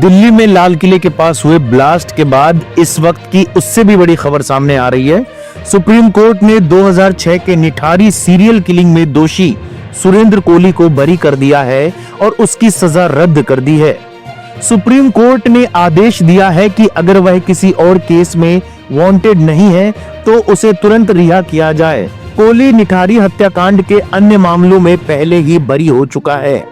दिल्ली में लाल किले के पास हुए ब्लास्ट के बाद इस वक्त की उससे भी बड़ी खबर सामने आ रही है। सुप्रीम कोर्ट ने 2006 के निठारी सीरियल किलिंग में दोषी सुरेंद्र कोहली को बरी कर दिया है और उसकी सजा रद्द कर दी है। सुप्रीम कोर्ट ने आदेश दिया है कि अगर वह किसी और केस में वांटेड नहीं है तो उसे तुरंत रिहा किया जाए। कोहली निठारी हत्याकांड के अन्य मामलों में पहले ही बरी हो चुका है।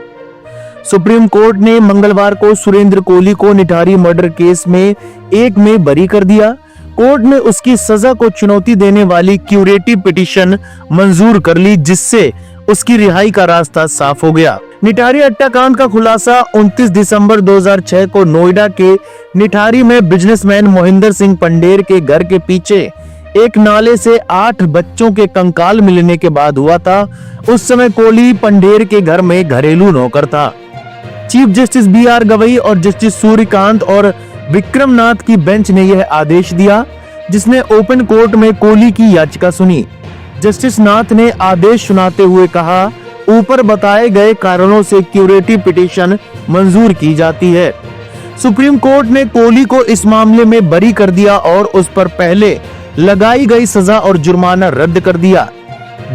सुप्रीम कोर्ट ने मंगलवार को सुरेंद्र कोहली को निठारी मर्डर केस में एक में बरी कर दिया। कोर्ट ने उसकी सजा को चुनौती देने वाली क्यूरेटिव पिटीशन मंजूर कर ली, जिससे उसकी रिहाई का रास्ता साफ हो गया। निठारी हत्याकांड का खुलासा 29 दिसंबर 2006 को नोएडा के निठारी में बिजनेसमैन मोहिंदर सिंह पंडेर के घर के पीछे एक नाले से 8 बच्चों के कंकाल मिलने के बाद हुआ था। उस समय कोहली पंडेर के घर में घरेलू नौकर था। चीफ जस्टिस BR गवई और जस्टिस सूर्यकांत और विक्रम नाथ की बेंच ने यह आदेश दिया, जिसने ओपन कोर्ट में कोहली की याचिका सुनी। जस्टिस नाथ ने आदेश सुनाते हुए कहा, ऊपर बताए गए कारणों से क्यूरेटिव पिटीशन मंजूर की जाती है। सुप्रीम कोर्ट ने कोहली को इस मामले में बरी कर दिया और उस पर पहले लगाई गई सजा और जुर्माना रद्द कर दिया।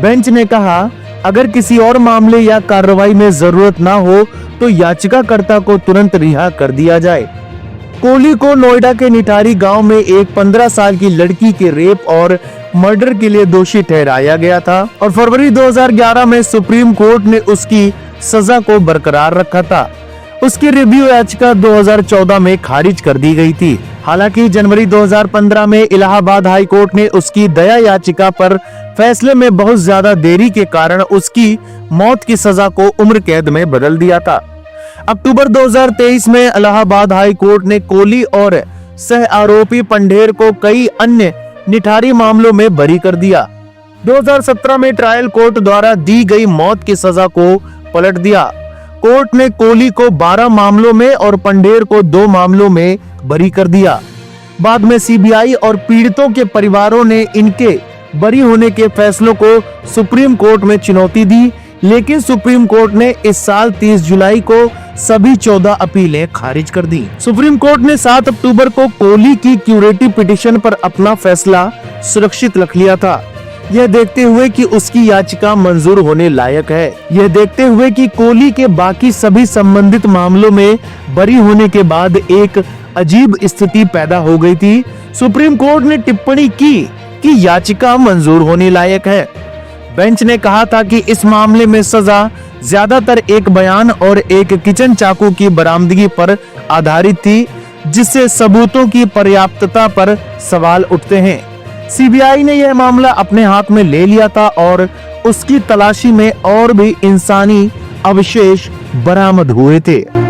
बेंच ने कहा, अगर किसी और मामले या कार्रवाई में जरूरत ना हो तो याचिकाकर्ता को तुरंत रिहा कर दिया जाए। कोहली को नोएडा के निठारी गांव में एक 15 साल की लड़की के रेप और मर्डर के लिए दोषी ठहराया गया था और फरवरी 2011 में सुप्रीम कोर्ट ने उसकी सजा को बरकरार रखा था। उसकी रिव्यू याचिका 2014 में खारिज कर दी गई थी। हालांकि जनवरी 2015 में इलाहाबाद हाई कोर्ट ने उसकी दया याचिका पर फैसले में बहुत ज्यादा देरी के कारण उसकी मौत की सजा को उम्र कैद में बदल दिया था। अक्टूबर 2023 में इलाहाबाद हाई कोर्ट ने कोहली और सह आरोपी पंडेर को कई अन्य निठारी मामलों में बरी कर दिया। 2017 में ट्रायल कोर्ट द्वारा दी गई मौत की सजा को पलट दिया। कोर्ट ने कोहली को 12 मामलों में और पंडेर को 2 मामलों में बरी कर दिया। बाद में CBI और पीड़ितों के परिवारों ने इनके बरी होने के फैसलों को सुप्रीम कोर्ट में चुनौती दी, लेकिन सुप्रीम कोर्ट ने इस साल 30 जुलाई को सभी 14 अपीलें खारिज कर दी। सुप्रीम कोर्ट ने 7 अक्टूबर को कोहली की क्यूरेटिव पिटीशन पर अपना फैसला सुरक्षित रख लिया था। यह देखते हुए कि उसकी याचिका मंजूर होने लायक है। यह देखते हुए कि कोहली के बाकी सभी संबंधित मामलों में बरी होने के बाद एक अजीब स्थिति पैदा हो गई थी, सुप्रीम कोर्ट ने टिप्पणी की कि याचिका मंजूर होने लायक है। बेंच ने कहा था कि इस मामले में सजा ज्यादातर एक बयान और एक किचन चाकू की बरामदगी पर आधारित थी, जिससे सबूतों की पर्याप्तता पर सवाल उठते हैं। CBI ने यह मामला अपने हाथ में ले लिया था और उसकी तलाशी में और भी इंसानी अवशेष बरामद हुए थे।